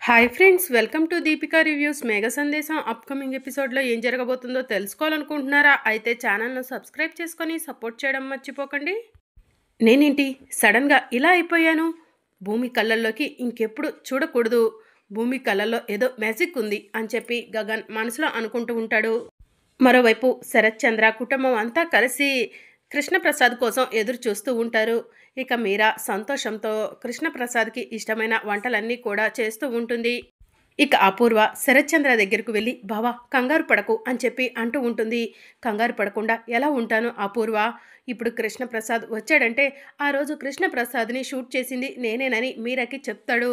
Hi friends, welcome to Deepika reviews. మేఘ సందేశం upcoming ఎపిసోడ్లో ఏం జరగబోతుందో తెలుసుకోవాలనుకుంటున్నారా? అయితే ఛానల్ను సబ్స్క్రైబ్ చేసుకొని సపోర్ట్ చేయడం మర్చిపోకండి. నేనేంటి సడన్గా ఇలా అయిపోయాను? భూమి కళ్ళల్లోకి ఇంకెప్పుడు చూడకూడదు. భూమి కళ్ళల్లో ఏదో మ్యాజిక్ ఉంది అని చెప్పి గగన్ మనసులో అనుకుంటూ ఉంటాడు. మరోవైపు శరత్ చంద్ర కుటుంబం అంతా కలిసి కృష్ణప్రసాద్ కోసం ఎదురు చూస్తూ ఉంటారు. ఇక మీరా సంతోషంతో కృష్ణప్రసాద్కి ఇష్టమైన వంటలన్నీ కూడా చేస్తూ ఉంటుంది. ఇక అపూర్వ శరత్ చంద్ర దగ్గరకు వెళ్ళి బావా కంగారు పడకు అని చెప్పి అంటూ ఉంటుంది. కంగారు పడకుండా ఎలా ఉంటాను అపూర్వ? ఇప్పుడు కృష్ణప్రసాద్ వచ్చాడంటే ఆ రోజు కృష్ణప్రసాద్ని షూట్ చేసింది నేనేనని మీరాకి చెప్తాడు.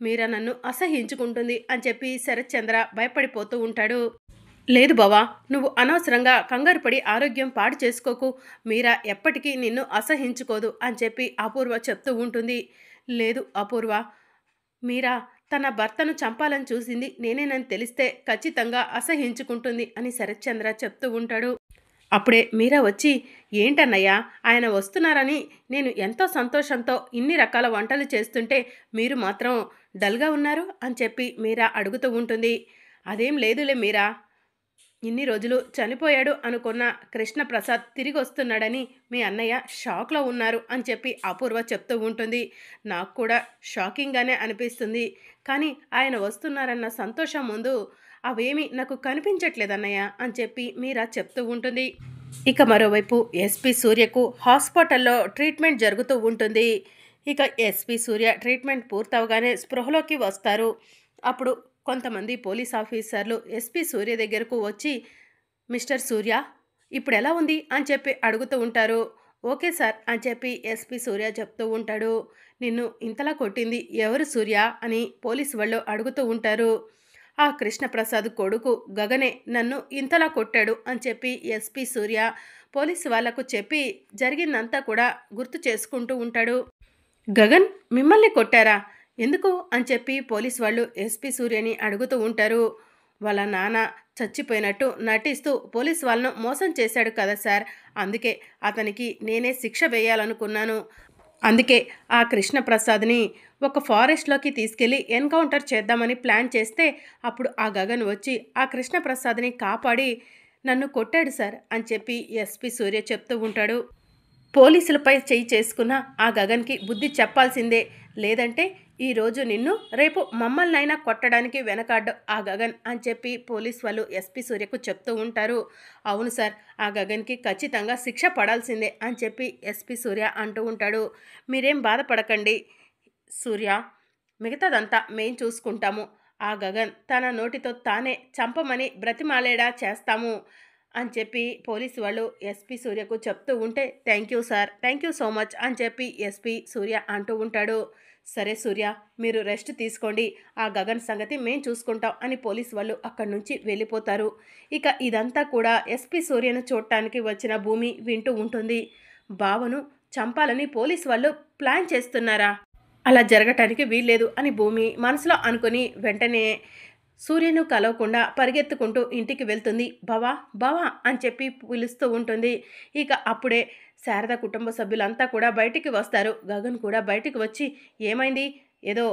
మీరా నన్ను అసహ్యించుకుంటుంది అని చెప్పి శరత్ చంద్ర భయపడిపోతూ ఉంటాడు. లేదు బావా, నువ్వు అనవసరంగా కంగారు పడి ఆరోగ్యం పాడు చేసుకోకు. మీరా ఎప్పటికీ నిన్ను అసహించుకోదు అని చెప్పి అపూర్వ చెప్తూ ఉంటుంది. లేదు అపూర్వ, మీరా తన భర్తను చంపాలని చూసింది నేనేనని తెలిస్తే ఖచ్చితంగా అసహించుకుంటుంది అని శరత్చంద్ర చెప్తూ ఉంటాడు. అప్పుడే మీరా వచ్చి ఏంటన్నయ్యా ఆయన వస్తున్నారని నేను ఎంతో సంతోషంతో ఇన్ని రకాల వంటలు చేస్తుంటే మీరు మాత్రం డల్గా ఉన్నారు అని చెప్పి మీరా అడుగుతూ ఉంటుంది. అదేం లేదులే మీరా, ఇన్ని రోజులు చనిపోయాడు అనుకున్న కృష్ణప్రసాద్ తిరిగి వస్తున్నాడని మీ అన్నయ్య షాక్లో ఉన్నారు అని చెప్పి అపూర్వ చెప్తూ ఉంటుంది. నాకు కూడా షాకింగ్గానే అనిపిస్తుంది. కానీ ఆయన వస్తున్నారన్న సంతోషం ముందు అవేమీ నాకు కనిపించట్లేదన్నయ్య అని చెప్పి మీరా చెప్తూ ఉంటుంది. ఇక మరోవైపు ఎస్పీ సూర్యకు హాస్పిటల్లో ట్రీట్మెంట్ జరుగుతూ ఉంటుంది. ఇక ఎస్పీ సూర్య ట్రీట్మెంట్ పూర్తవగానే స్పృహలోకి వస్తారు. అప్పుడు కొంతమంది పోలీస్ ఆఫీసర్లు ఎస్పీ సూర్య దగ్గరకు వచ్చి మిస్టర్ సూర్య ఇప్పుడు ఎలా ఉంది అని చెప్పి అడుగుతూ ఉంటారు. ఓకే సార్ అని చెప్పి ఎస్పీ సూర్య చెప్తూ ఉంటాడు. నిన్ను ఇంతలా కొట్టింది ఎవరు సూర్య అని పోలీసు వాళ్ళు అడుగుతూ ఉంటారు. ఆ కృష్ణప్రసాద్ కొడుకు గగనే నన్ను ఇంతలా కొట్టాడు అని చెప్పి ఎస్పీ సూర్య పోలీసు వాళ్లకు చెప్పి జరిగిందంతా కూడా గుర్తు చేసుకుంటూ ఉంటాడు. గగన్ మిమ్మల్ని కొట్టారా? ఎందుకు అని చెప్పి పోలీసు వాళ్ళు ఎస్పీ సూర్యని అడుగుతూ ఉంటారు. వాళ్ళ నాన్న చచ్చిపోయినట్టు నటిస్తూ పోలీసు వాళ్ళను మోసం చేశాడు కదా సార్, అందుకే అతనికి నేనే శిక్ష వేయాలనుకున్నాను. అందుకే ఆ కృష్ణప్రసాద్ని ఒక ఫారెస్ట్లోకి తీసుకెళ్ళి ఎన్కౌంటర్ చేద్దామని ప్లాన్ చేస్తే అప్పుడు ఆ గగన్ వచ్చి ఆ కృష్ణప్రసాద్ని కాపాడి నన్ను కొట్టాడు సార్ అని చెప్పి ఎస్పీ సూర్య చెప్తూ ఉంటాడు. పోలీసులపై చేయి చేసుకున్న ఆ గగన్కి బుద్ధి చెప్పాల్సిందే, లేదంటే ఈరోజు నిన్ను రేపు మమ్మల్నైనా కొట్టడానికి వెనకాడ్డు ఆ గగన్ అని చెప్పి పోలీస్ వాళ్ళు ఎస్పీ సూర్యకు చెప్తూ ఉంటారు. అవును సార్, ఆ గగన్కి ఖచ్చితంగా శిక్ష పడాల్సిందే అని చెప్పి ఎస్పీ సూర్య అంటూ ఉంటాడు. మీరేం బాధపడకండి సూర్య, మిగతాదంతా మేం చూసుకుంటాము. ఆ గగన్ తన నోటితో తానే చంపమని బ్రతిమాలేడా చేస్తాము అని చెప్పి పోలీసు వాళ్ళు ఎస్పీ సూర్యకు చెప్తూ ఉంటే thank you sir, thank you so much అని చెప్పి ఎస్పీ సూర్య అంటూ ఉంటాడు. సరే సూర్య, మీరు రెస్ట్ తీసుకోండి, ఆ గగన్ సంగతి మేం చూసుకుంటాం అని పోలీసు వాళ్ళు అక్కడి నుంచి వెళ్ళిపోతారు. ఇక ఇదంతా కూడా ఎస్పీ సూర్యను చూడటానికి వచ్చిన భూమి వింటూ ఉంటుంది. బావను చంపాలని పోలీసు వాళ్ళు ప్లాన్ చేస్తున్నారా? అలా జరగటానికి వీల్లేదు అని భూమి మనసులో అనుకుని వెంటనే సూర్యను కలవకుండా పరిగెత్తుకుంటూ ఇంటికి వెళ్తుంది. బావా బావా అని చెప్పి పిలుస్తూ ఉంటుంది. ఇక అప్పుడే శారద కుటుంబ సభ్యులంతా కూడా బయటికి వస్తారు. గగన్ కూడా బయటికి వచ్చి ఏమైంది, ఏదో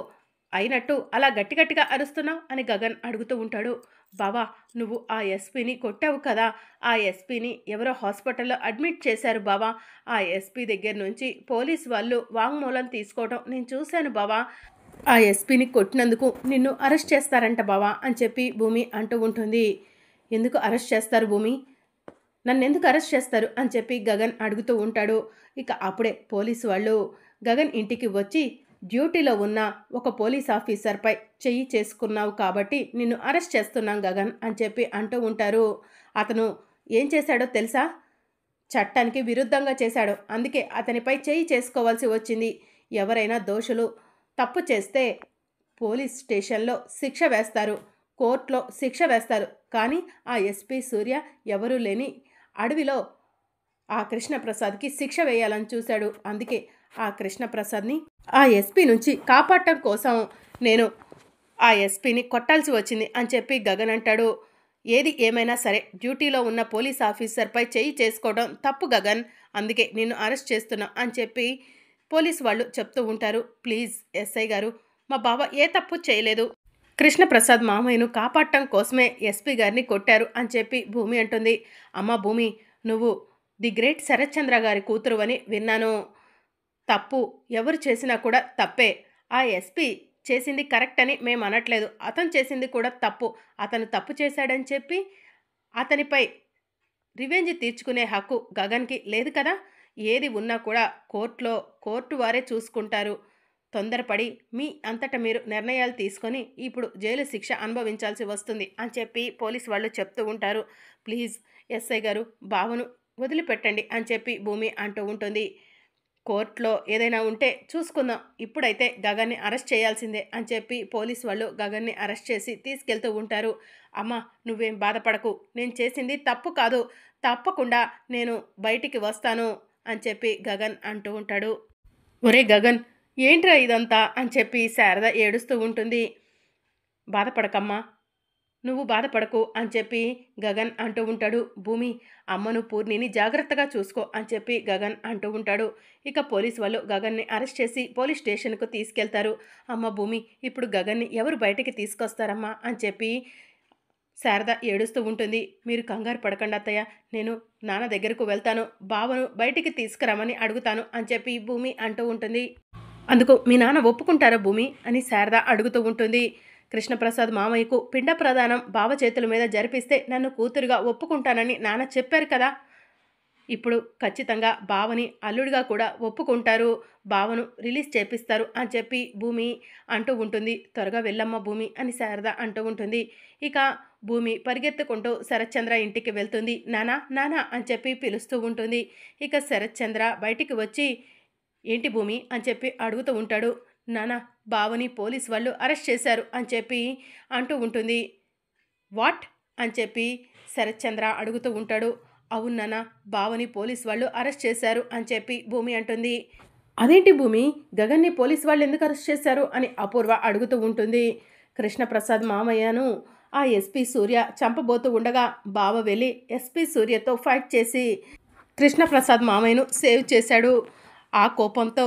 అయినట్టు అలా గట్టి గట్టిగా అరుస్తున్నావు అని గగన్ అడుగుతూ ఉంటాడు. బావా నువ్వు ఆ ఎస్పీని కొట్టావు కదా, ఆ ఎస్పీని ఎవరో హాస్పిటల్లో అడ్మిట్ చేశారు బావా. ఆ ఎస్పీ దగ్గర నుంచి పోలీస్ వాళ్ళు వాంగ్మూలం తీసుకోవడం నేను చూశాను బావా. ఆ ఎస్పీని కొట్టినందుకు నిన్ను అరెస్ట్ చేస్తారంట బావా అని చెప్పి భూమి అంటూ ఉంటుంది. ఎందుకు అరెస్ట్ చేస్తారు భూమి, నన్నెందుకు అరెస్ట్ చేస్తారు అని చెప్పి గగన్ అడుగుతూ ఉంటాడు. ఇక అప్పుడే పోలీసు వాళ్ళు గగన్ ఇంటికి వచ్చి డ్యూటీలో ఉన్న ఒక పోలీస్ ఆఫీసర్పై చెయ్యి చేసుకున్నావు కాబట్టి నిన్ను అరెస్ట్ చేస్తున్నాం గగన్ అని చెప్పి అంటూ ఉంటారు. అతను ఏం చేశాడో తెలుసా? చట్టానికి విరుద్ధంగా చేశాడు, అందుకే అతనిపై చెయ్యి చేసుకోవాల్సి వచ్చింది. ఎవరైనా దోషులు తప్పు చేస్తే పోలీస్ స్టేషన్లో శిక్ష వేస్తారు, కోర్టులో శిక్ష వేస్తారు. కానీ ఆ ఎస్పీ సూర్య ఎవరూ లేని అడవిలో ఆ కృష్ణప్రసాద్కి శిక్ష వేయాలని చూశాడు. అందుకే ఆ కృష్ణప్రసాద్ని ఆ ఎస్పీ నుంచి కాపాడటం కోసం నేను ఆ ఎస్పీని కొట్టాల్సి వచ్చింది అని చెప్పి గగన్ అంటాడు. ఏది ఏమైనా సరే డ్యూటీలో ఉన్న పోలీస్ ఆఫీసర్పై చేయి చేసుకోవడం తప్పు గగన్, అందుకే నిన్ను అరెస్ట్ చేస్తున్నాం అని చెప్పి పోలీసు వాళ్ళు చెప్తూ ఉంటారు. ప్లీజ్ ఎస్ఐ గారు, మా బావ ఏ తప్పు చేయలేదు, కృష్ణప్రసాద్ మామయ్యను కాపాడటం కోసమే ఎస్పీ గారిని కొట్టారు అని చెప్పి భూమి అంటుంది. అమ్మ భూమి, నువ్వు ది గ్రేట్ శరత్చంద్ర గారి కూతురు అని విన్నాను. తప్పు ఎవరు చేసినా కూడా తప్పే. ఆ ఎస్పీ చేసింది కరెక్ట్ అని మేము అనట్లేదు. అతను చేసింది కూడా తప్పు. అతను తప్పు చేశాడని చెప్పి అతనిపై రివెంజ్ తీర్చుకునే హక్కు గగన్కి లేదు కదా. ఏది ఉన్నా కూడా కోర్టు వారే చూసుకుంటారు. తొందరపడి మీ అంతట మీరు నిర్ణయాలు తీసుకొని ఇప్పుడు జైలు శిక్ష అనుభవించాల్సి వస్తుంది అని చెప్పి పోలీసు వాళ్ళు చెప్తూ ఉంటారు. ప్లీజ్ ఎస్ఐ గారు, బావను వదిలిపెట్టండి అని చెప్పి భూమి అంటూ ఉంటుంది. కోర్టులో ఏదైనా ఉంటే చూసుకుందాం, ఇప్పుడైతే గగన్ని అరెస్ట్ చేయాల్సిందే అని చెప్పి పోలీసు వాళ్ళు గగన్ని అరెస్ట్ చేసి తీసుకెళ్తూ ఉంటారు. అమ్మ నువ్వేం బాధపడకు, నేను చేసింది తప్పు కాదు, తప్పకుండా నేను బయటికి వస్తాను అని చెప్పి గగన్ అంటూ ఉంటాడు. ఒరే గగన్, ఏంట్రా ఇదంతా అని చెప్పి శారద ఏడుస్తూ ఉంటుంది. బాధపడకమ్మా, నువ్వు బాధపడకు అని చెప్పి గగన్ అంటూ ఉంటాడు. భూమి, అమ్మను పూర్ణిని జాగ్రత్తగా చూసుకో అని చెప్పి గగన్ అంటూ ఉంటాడు. ఇక పోలీసు వాళ్ళు గగన్ని అరెస్ట్ చేసి పోలీస్ స్టేషన్కు తీసుకెళ్తారు. అమ్మ భూమి, ఇప్పుడు గగన్ని ఎవరు బయటికి తీసుకొస్తారమ్మా అని చెప్పి శారద ఏడుస్తూ ఉంటుంది. మీరు కంగారు పడకండి అత్తయ్య, నేను నాన్న దగ్గరకు వెళ్తాను, బావను బయటికి తీసుకురమ్మని అడుగుతాను అని చెప్పి భూమి అంటూ ఉంటుంది. అందుకు మీ నాన్న ఒప్పుకుంటారా భూమి అని శారద అడుగుతూ ఉంటుంది. కృష్ణప్రసాద్ మామయ్యకు పిండ ప్రదానం బావ చేతుల మీద జరిపిస్తే నన్ను కూతురుగా ఒప్పుకుంటానని నాన్న చెప్పారు కదా. ఇప్పుడు ఖచ్చితంగా బావని అల్లుడిగా కూడా ఒప్పుకుంటారు, బావను రిలీజ్ చేపిస్తారు అని చెప్పి భూమి అంటూ ఉంటుంది. త్వరగా వెళ్ళమ్మ భూమి అని శారద అంటూ ఉంటుంది. ఇక భూమి పరిగెత్తుకుంటూ శరత్చంద్ర ఇంటికి వెళ్తుంది. నానా నానా అని చెప్పి పిలుస్తూ ఉంటుంది. ఇక శరత్చంద్ర బయటికి వచ్చి ఏంటి భూమి అని చెప్పి అడుగుతూ ఉంటాడు. నానా, బావని పోలీస్ వాళ్ళు అరెస్ట్ చేశారు అని చెప్పి అంటూ ఉంటుంది. వాట్ అని చెప్పి శరత్చంద్ర అడుగుతూ ఉంటాడు. అవును నాన్న, బావని పోలీస్ వాళ్ళు అరెస్ట్ చేశారు అని చెప్పి భూమి అంటుంది. అదేంటి భూమి, గగన్ని పోలీస్ వాళ్ళు ఎందుకు అరెస్ట్ చేశారు అని అపూర్వ అడుగుతూ ఉంటుంది. కృష్ణప్రసాద్ మామయ్యను ఆ ఎస్పీ సూర్య చంపబోతూ ఉండగా బావ వెళ్ళి ఎస్పీ సూర్యతో ఫైట్ చేసి కృష్ణప్రసాద్ మామయ్యను సేవ్ చేశాడు. ఆ కోపంతో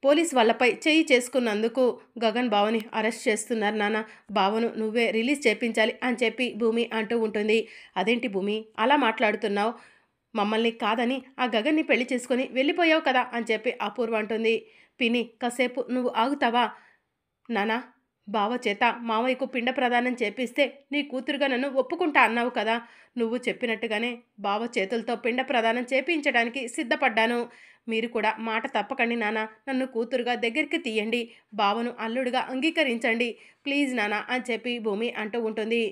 పోలీస్ వాళ్ళపై చేయి చేసుకున్నందుకు గగన్ బావని అరెస్ట్ చేస్తున్నారు నాన్న, బావను నువ్వే రిలీజ్ చేయించాలి అని చెప్పి భూమి అంటూ ఉంటుంది. అదేంటి భూమి అలా మాట్లాడుతున్నావు, మమ్మల్ని కాదని ఆ గగన్ని పెళ్లి చేసుకొని వెళ్ళిపోయావు కదా అని చెప్పి అపూర్వ అంటుంది. పిన్ని, కాసేపు నువ్వు ఆగుతావా నానా, బావ చేత మావయ్యకు పిండ ప్రదానం చేపిస్తే నీ కూతురుగా నన్ను ఒప్పుకుంటా అన్నావు కదా. నువ్వు చెప్పినట్టుగానే బావ చేతులతో పిండ ప్రదానం చేపించడానికి సిద్ధపడ్డాను. మీరు కూడా మాట తప్పకండి నాన్న, నన్ను కూతురుగా దగ్గరికి తీయండి, బావను అల్లుడుగా అంగీకరించండి ప్లీజ్ నాన్న అని చెప్పి భూమి అంటూ ఉంటుంది.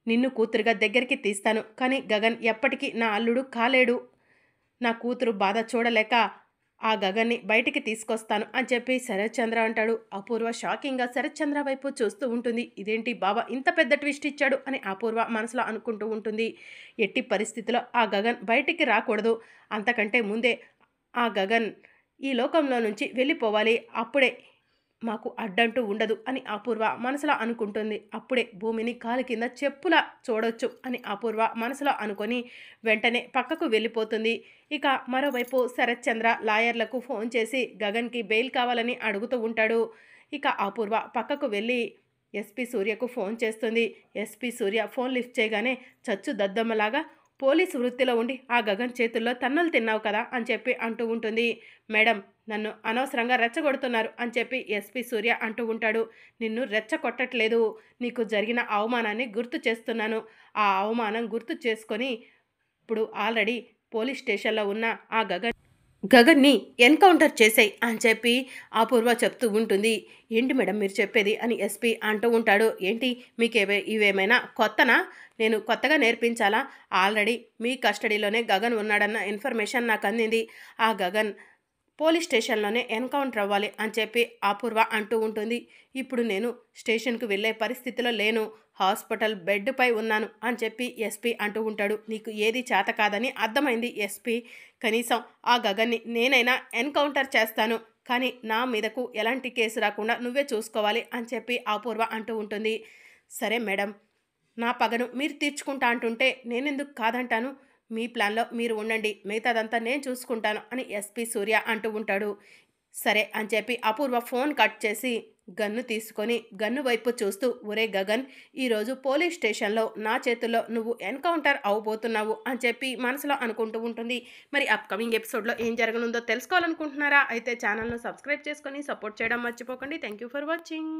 నిన్ను కూతురుగా దగ్గరికి తీస్తాను, కానీ గగన్ ఎప్పటికీ నా అల్లుడు కాలేడు. నా కూతురు బాధ చూడలేక ఆ గగన్ని బయటికి తీసుకొస్తాను అని చెప్పి శరత్చంద్ర అంటాడు. అపూర్వ షాకింగ్గా శరత్చంద్ర వైపు చూస్తూ ఉంటుంది. ఇదేంటి బావ ఇంత పెద్ద ట్విస్ట్ ఇచ్చాడు అని అపూర్వ మనసులో అనుకుంటూ ఉంటుంది. ఎట్టి పరిస్థితిలో ఆ గగన్ బయటికి రాకూడదు, అంతకంటే ముందే ఆ గగన్ ఈ లోకంలో నుంచి వెళ్ళిపోవాలి, అప్పుడే మాకు అడ్డంటూ ఉండదు అని అపూర్వ మనసులో అనుకుంటుంది. అప్పుడే భూమిని కాలు కింద చెప్పులా చూడొచ్చు అని అపూర్వ మనసులో అనుకొని వెంటనే పక్కకు వెళ్ళిపోతుంది. ఇక మరోవైపు శరత్చంద్ర లాయర్లకు ఫోన్ చేసి గగన్కి బెయిల్ కావాలని అడుగుతూ ఉంటాడు. ఇక అపూర్వ పక్కకు వెళ్ళి ఎస్పీ సూర్యకు ఫోన్ చేస్తుంది. ఎస్పీ సూర్య ఫోన్ లిఫ్ట్ చేయగానే చచ్చు దద్దమ్మలాగా పోలీసు వృత్తిలో ఉండి ఆ గగన్ చేతుల్లో తన్నులు తిన్నావు కదా అని చెప్పి అంటూ ఉంటుంది. మేడం, నన్ను అనవసరంగా రెచ్చగొడుతున్నారు అని చెప్పి ఎస్పీ సూర్య అంటూ ఉంటాడు. నిన్ను రెచ్చగొట్టట్లేదు, నీకు జరిగిన అవమానాన్ని గుర్తు చేస్తున్నాను. ఆ అవమానం గుర్తు చేసుకొని ఇప్పుడు ఆల్రెడీ పోలీస్ స్టేషన్లో ఉన్న ఆ గగన్ని ఎన్కౌంటర్ చేసాయి అని చెప్పి అపూర్వ చెప్తూ ఉంటుంది. ఏంటి మేడం మీరు చెప్పేది అని ఎస్పీ అంటూ ఉంటాడు. ఏంటి మీకు ఇవేమైనా కొత్తనా, నేను కొత్తగా నేర్పించాలా? ఆల్రెడీ మీ కస్టడీలోనే గగన్ ఉన్నాడన్న ఇన్ఫర్మేషన్ నాకు అందింది. ఆ గగన్ పోలీస్ స్టేషన్లోనే ఎన్కౌంటర్ అవ్వాలి అని చెప్పి అపూర్వ అంటూ ఉంటుంది. ఇప్పుడు నేను స్టేషన్కు వెళ్ళే పరిస్థితిలో లేను, హాస్పిటల్ బెడ్పై ఉన్నాను అని చెప్పి ఎస్పీ అంటూ ఉంటాడు. నీకు ఏది చేత కాదని అర్థమైంది ఎస్పీ, కనీసం ఆ గగన్ని నేనైనా ఎన్కౌంటర్ చేస్తాను, కానీ నా మీదకు ఎలాంటి కేసు రాకుండా నువ్వే చూసుకోవాలి అని చెప్పి అపూర్వ అంటూ ఉంటుంది. సరే మేడం, నా పగను మీరు తీర్చుకుంటా అంటుంటే నేనెందుకు కాదంటాను, మీ ప్లాన్లో మీరు ఉండండి, మిగతాదంతా నేను చూసుకుంటాను అని ఎస్పీ సూర్య అంటూ ఉంటాడు. సరే అని చెప్పి అపూర్వ ఫోన్ కట్ చేసి గన్ను తీసుకొని గన్ను వైపు చూస్తూ, ఒరే గగన్, ఈరోజు పోలీస్ స్టేషన్లో నా చేతుల్లో నువ్వు ఎన్కౌంటర్ అవబోతున్నావు అని చెప్పి మనసులో అనుకుంటూ ఉంటుంది. మరి అప్కమింగ్ ఎపిసోడ్లో ఏం జరగనుందో తెలుసుకోవాలనుకుంటున్నారా? అయితే ఛానల్ను సబ్స్క్రైబ్ చేసుకొని సపోర్ట్ చేయడం మర్చిపోకండి. Thank you for watching.